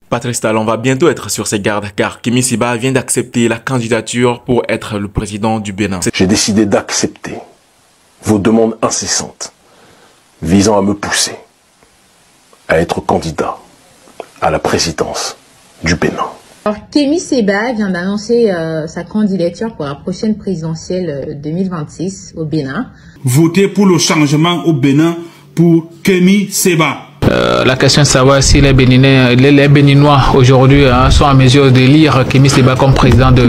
Patrice Talon va bientôt être sur ses gardes car Kémi Séba vient d'accepter la candidature pour être le président du Bénin. J'ai décidé d'accepter vos demandes incessantes visant à me pousser à être candidat à la présidence du Bénin. Alors, Kémi Séba vient d'annoncer sa candidature pour la prochaine présidentielle 2026 au Bénin. Votez pour le changement au Bénin pour Kémi Séba. La question est de savoir si les Béninois aujourd'hui sont en mesure de lire Kémi Séba comme président de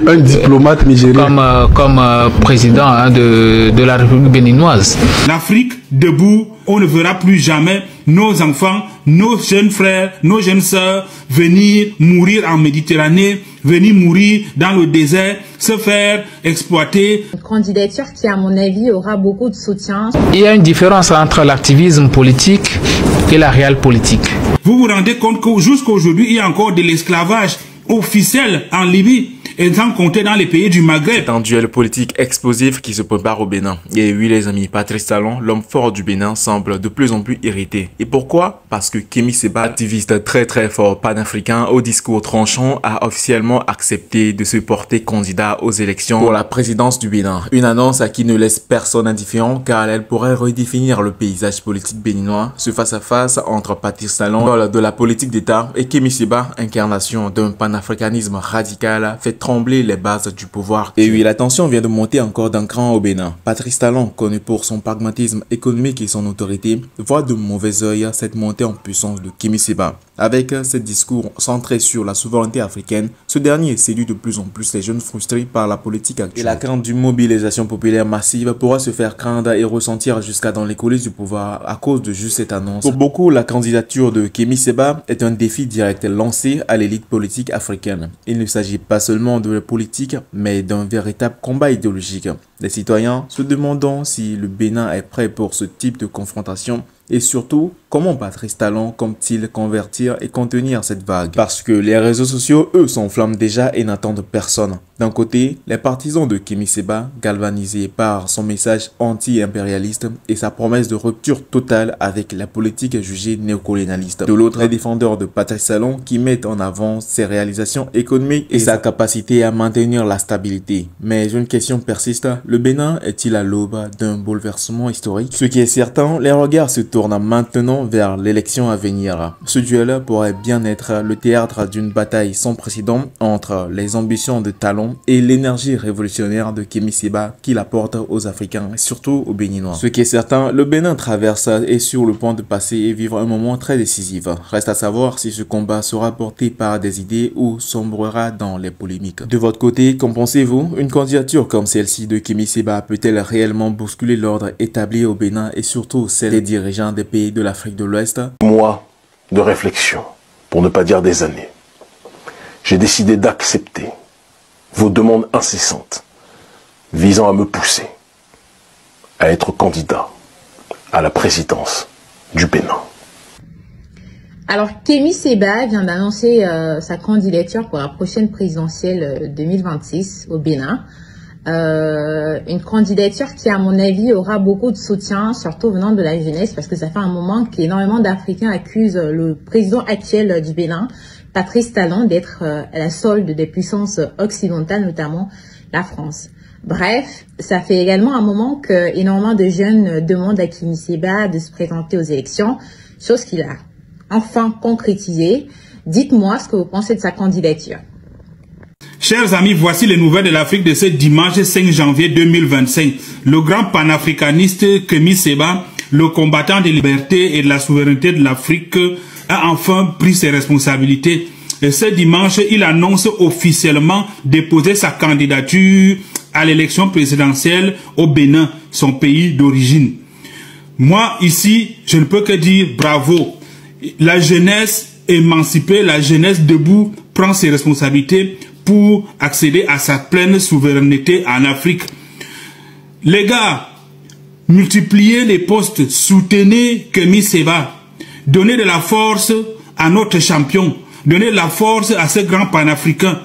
un diplomate nigérien comme président de la République béninoise. L'Afrique debout, on ne verra plus jamais nos enfants, nos jeunes frères, nos jeunes sœurs venir mourir en Méditerranée, venir mourir dans le désert, se faire exploiter. Une candidature qui, à mon avis, aura beaucoup de soutien. Il y a une différence entre l'activisme politique et la réelle politique. Vous vous rendez compte que jusqu'à aujourd'hui, il y a encore de l'esclavage officiel en Libye et sans compter dans les pays du Maghreb. C'est un duel politique explosif qui se prépare au Bénin. Et oui les amis, Patrice Talon, l'homme fort du Bénin, semble de plus en plus irrité. Et pourquoi? Parce que Kémi Séba, activiste très fort panafricain au discours tranchant, a officiellement accepté de se porter candidat aux élections pour la présidence du Bénin. Une annonce qui ne laisse personne indifférent car elle pourrait redéfinir le paysage politique béninois, ce face-à-face entre Patrice Talon, de la politique d'État, et Kémi Séba, incarnation d'un panafricanisme radical, fait trembler les bases du pouvoir. Et oui, la tension vient de monter encore d'un cran au Bénin. Patrice Talon, connu pour son pragmatisme économique et son autorité, voit de mauvais œil cette montée en puissance de Kémi Séba. Avec ce discours centré sur la souveraineté africaine, ce dernier séduit de plus en plus les jeunes frustrés par la politique actuelle. Et la crainte d'une mobilisation populaire massive pourra se faire craindre et ressentir jusqu'à dans les coulisses du pouvoir à cause de juste cette annonce. Pour beaucoup, la candidature de Kémi Séba est un défi direct lancé à l'élite politique africaine. Il ne s'agit pas seulement de la politique, mais d'un véritable combat idéologique. Les citoyens se demandant si le Bénin est prêt pour ce type de confrontation et surtout, comment Patrice Talon compte-t-il convertir et contenir cette vague? Parce que les réseaux sociaux, eux, s'enflamment déjà et n'attendent personne. D'un côté, les partisans de Kémi Séba, galvanisés par son message anti-impérialiste et sa promesse de rupture totale avec la politique jugée néocolonialiste. De l'autre, les défendeurs de Patrice Talon qui mettent en avant ses réalisations économiques et sa capacité à maintenir la stabilité. Mais une question persiste, le Bénin est-il à l'aube d'un bouleversement historique? Ce qui est certain, les regards se tournent maintenant vers l'élection à venir. Ce duel pourrait bien être le théâtre d'une bataille sans précédent entre les ambitions de Talon et l'énergie révolutionnaire de Kémi Séba qu'il apporte aux Africains et surtout aux Béninois. Ce qui est certain, le Bénin traverse et est sur le point de passer et vivre un moment très décisif. Reste à savoir si ce combat sera porté par des idées ou sombrera dans les polémiques. De votre côté, qu'en pensez-vous? Une candidature comme celle-ci de Kémi Séba peut-elle réellement bousculer l'ordre établi au Bénin et surtout celle des dirigeants des pays de l'Afrique de l'Ouest? Mois de réflexion, pour ne pas dire des années, j'ai décidé d'accepter vos demandes incessantes visant à me pousser à être candidat à la présidence du Bénin. Alors, Kémi Séba vient d'annoncer sa candidature pour la prochaine présidentielle 2026 au Bénin. Une candidature qui, à mon avis, aura beaucoup de soutien, surtout venant de la jeunesse, parce que ça fait un moment qu'énormément d'Africains accusent le président actuel du Bénin, Patrice Talon, d'être à la solde des puissances occidentales, notamment la France. Bref, ça fait également un moment que énormément de jeunes demandent à Kémi Séba de se présenter aux élections, chose qu'il a enfin concrétisée. Dites-moi ce que vous pensez de sa candidature. Chers amis, voici les nouvelles de l'Afrique de ce dimanche 5 janvier 2025. Le grand panafricaniste Kémi Séba, le combattant de liberté et de la souveraineté de l'Afrique, a enfin pris ses responsabilités. Et ce dimanche, il annonce officiellement déposer sa candidature à l'élection présidentielle au Bénin, son pays d'origine. Moi, ici, je ne peux que dire bravo. La jeunesse émancipée, la jeunesse debout prend ses responsabilités pour accéder à sa pleine souveraineté en Afrique. Les gars, multipliez les postes, soutenez Kémi Séba, donnez de la force à notre champion, donnez de la force à ce grand panafricain.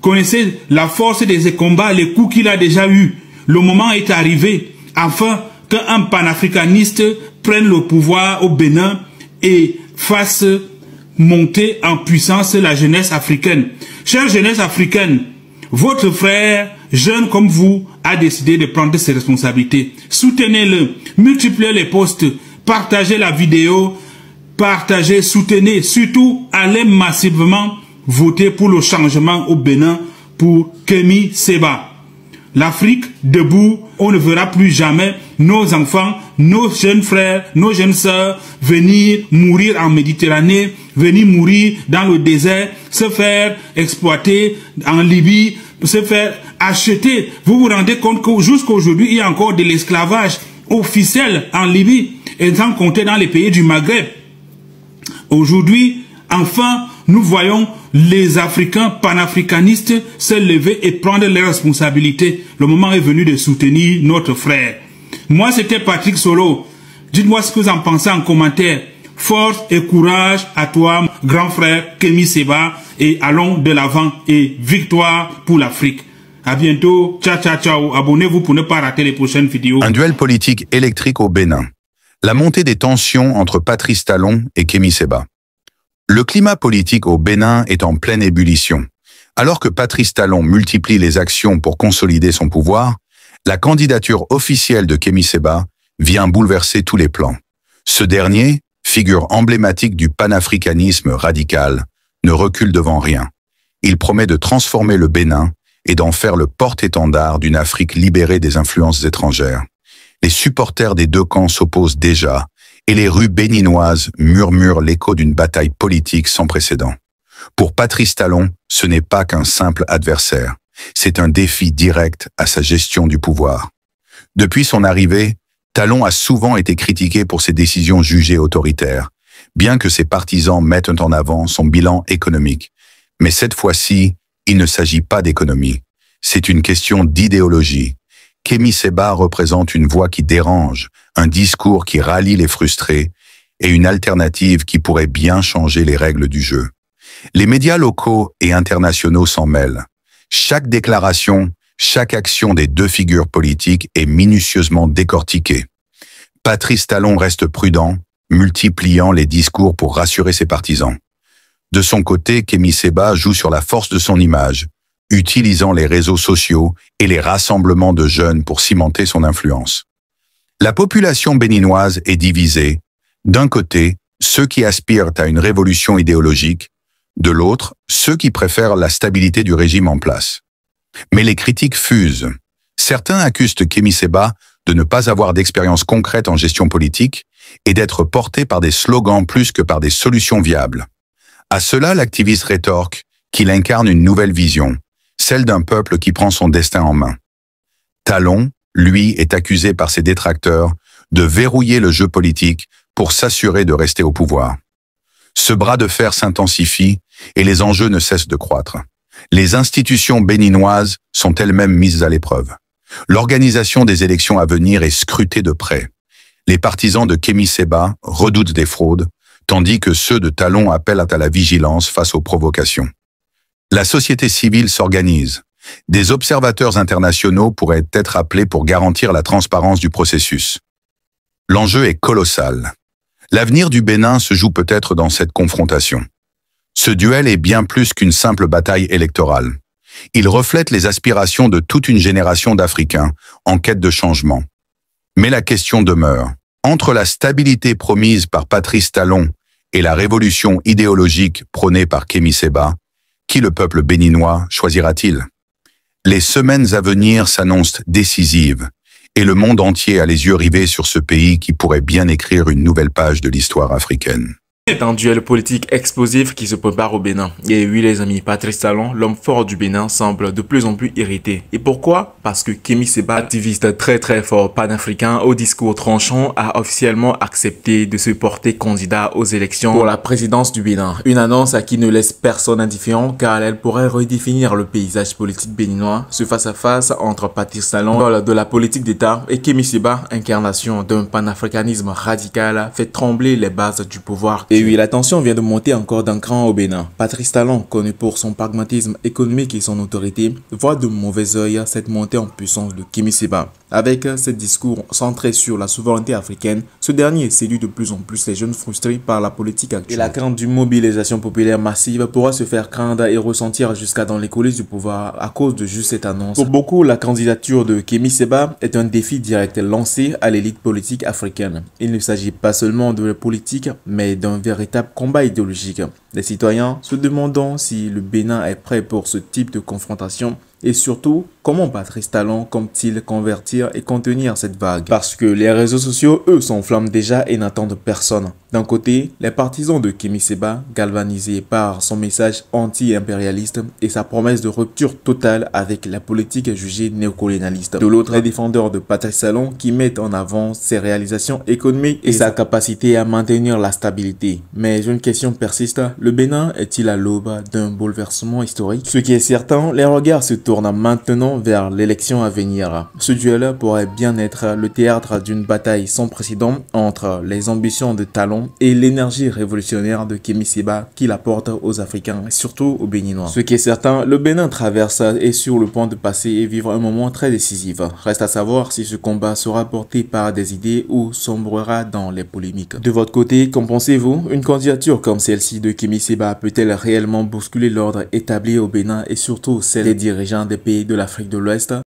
Connaissez la force de ses combats, les coups qu'il a déjà eus. Le moment est arrivé, afin qu'un panafricaniste prenne le pouvoir au Bénin et fasse monter en puissance la jeunesse africaine. Chère jeunesse africaine, votre frère, jeune comme vous, a décidé de prendre ses responsabilités. Soutenez-le, multipliez les posts, partagez la vidéo, partagez, soutenez, surtout allez massivement voter pour le changement au Bénin pour Kémi Séba. L'Afrique debout, on ne verra plus jamais nos enfants, nos jeunes frères, nos jeunes sœurs venir mourir en Méditerranée, venir mourir dans le désert, se faire exploiter en Libye, se faire acheter. Vous vous rendez compte que jusqu'à aujourd'hui, il y a encore de l'esclavage officiel en Libye, et sans compter dans les pays du Maghreb. Aujourd'hui, enfin, nous voyons les Africains panafricanistes se lever et prendre leurs responsabilités. Le moment est venu de soutenir notre frère. Moi, c'était Patrick Solo. Dites-moi ce que vous en pensez en commentaire. Force et courage à toi, grand frère Kémi Séba, et allons de l'avant et victoire pour l'Afrique. À bientôt. Ciao, ciao, ciao. Abonnez-vous pour ne pas rater les prochaines vidéos. Un duel politique électrique au Bénin. La montée des tensions entre Patrice Talon et Kémi Séba. Le climat politique au Bénin est en pleine ébullition. Alors que Patrice Talon multiplie les actions pour consolider son pouvoir, la candidature officielle de Kémi Séba vient bouleverser tous les plans. Ce dernier, figure emblématique du panafricanisme radical, ne recule devant rien. Il promet de transformer le Bénin et d'en faire le porte-étendard d'une Afrique libérée des influences étrangères. Les supporters des deux camps s'opposent déjà, et les rues béninoises murmurent l'écho d'une bataille politique sans précédent. Pour Patrice Talon, ce n'est pas qu'un simple adversaire, c'est un défi direct à sa gestion du pouvoir. Depuis son arrivée, Talon a souvent été critiqué pour ses décisions jugées autoritaires, bien que ses partisans mettent en avant son bilan économique. Mais cette fois-ci, il ne s'agit pas d'économie, c'est une question d'idéologie. Kémi Séba représente une voix qui dérange, un discours qui rallie les frustrés et une alternative qui pourrait bien changer les règles du jeu. Les médias locaux et internationaux s'en mêlent. Chaque déclaration, chaque action des deux figures politiques est minutieusement décortiquée. Patrice Talon reste prudent, multipliant les discours pour rassurer ses partisans. De son côté, Kémi Séba joue sur la force de son image, utilisant les réseaux sociaux et les rassemblements de jeunes pour cimenter son influence. La population béninoise est divisée. D'un côté, ceux qui aspirent à une révolution idéologique, de l'autre, ceux qui préfèrent la stabilité du régime en place. Mais les critiques fusent. Certains accusent Kémi Séba de ne pas avoir d'expérience concrète en gestion politique et d'être porté par des slogans plus que par des solutions viables. À cela, l'activiste rétorque qu'il incarne une nouvelle vision, celle d'un peuple qui prend son destin en main. Talon, lui, est accusé par ses détracteurs de verrouiller le jeu politique pour s'assurer de rester au pouvoir. Ce bras de fer s'intensifie et les enjeux ne cessent de croître. Les institutions béninoises sont elles-mêmes mises à l'épreuve. L'organisation des élections à venir est scrutée de près. Les partisans de Kémi Séba redoutent des fraudes, tandis que ceux de Talon appellent à la vigilance face aux provocations. La société civile s'organise. Des observateurs internationaux pourraient être appelés pour garantir la transparence du processus. L'enjeu est colossal. L'avenir du Bénin se joue peut-être dans cette confrontation. Ce duel est bien plus qu'une simple bataille électorale. Il reflète les aspirations de toute une génération d'Africains en quête de changement. Mais la question demeure. Entre la stabilité promise par Patrice Talon et la révolution idéologique prônée par Kémi Séba, qui le peuple béninois choisira-t-il? Les semaines à venir s'annoncent décisives et le monde entier a les yeux rivés sur ce pays qui pourrait bien écrire une nouvelle page de l'histoire africaine. C'est un duel politique explosif qui se prépare au Bénin. Et oui les amis, Patrice Talon, l'homme fort du Bénin, semble de plus en plus irrité. Et pourquoi? Parce que Kémi Séba, activiste très fort panafricain au discours tranchant, a officiellement accepté de se porter candidat aux élections pour la présidence du Bénin. Une annonce qui ne laisse personne indifférent car elle pourrait redéfinir le paysage politique béninois, ce face-à-face entre Patrice Talon, de la politique d'État, et Kémi Séba, incarnation d'un panafricanisme radical, fait trembler les bases du pouvoir. Et oui, la tension vient de monter encore d'un cran au Bénin. Patrice Talon, connu pour son pragmatisme économique et son autorité, voit de mauvais œil cette montée en puissance de Kémi Séba. Avec ses discours centrés sur la souveraineté africaine, ce dernier séduit de plus en plus les jeunes frustrés par la politique actuelle. Et la crainte d'une mobilisation populaire massive pourra se faire craindre et ressentir jusqu'à dans les coulisses du pouvoir à cause de juste cette annonce. Pour beaucoup, la candidature de Kémi Séba est un défi direct lancé à l'élite politique africaine. Il ne s'agit pas seulement de la politique, mais d'un véritable combat idéologique. Les citoyens se demandant si le Bénin est prêt pour ce type de confrontation et surtout, comment Patrice Talon compte-t-il convertir et contenir cette vague? Parce que les réseaux sociaux, eux, s'enflamment déjà et n'attendent personne. D'un côté, les partisans de Kémi Séba, galvanisés par son message anti-impérialiste et sa promesse de rupture totale avec la politique jugée néocolonialiste. De l'autre, les défendeurs de Patrice Talon qui mettent en avant ses réalisations économiques et sa capacité à maintenir la stabilité. Mais une question persiste, le Bénin est-il à l'aube d'un bouleversement historique? Ce qui est certain, les regards se tourne maintenant vers l'élection à venir. Ce duel pourrait bien être le théâtre d'une bataille sans précédent entre les ambitions de Talon et l'énergie révolutionnaire de Kémi Séba qu'il apporte aux Africains et surtout aux Béninois. Ce qui est certain, le Bénin traverse et sur le point de passer et vivre un moment très décisif. Reste à savoir si ce combat sera porté par des idées ou sombrera dans les polémiques. De votre côté, qu'en pensez-vous? Une candidature comme celle-ci de Kémi Séba peut-elle réellement bousculer l'ordre établi au Bénin et surtout celle des dirigeants des pays de l'Afrique de l'Ouest?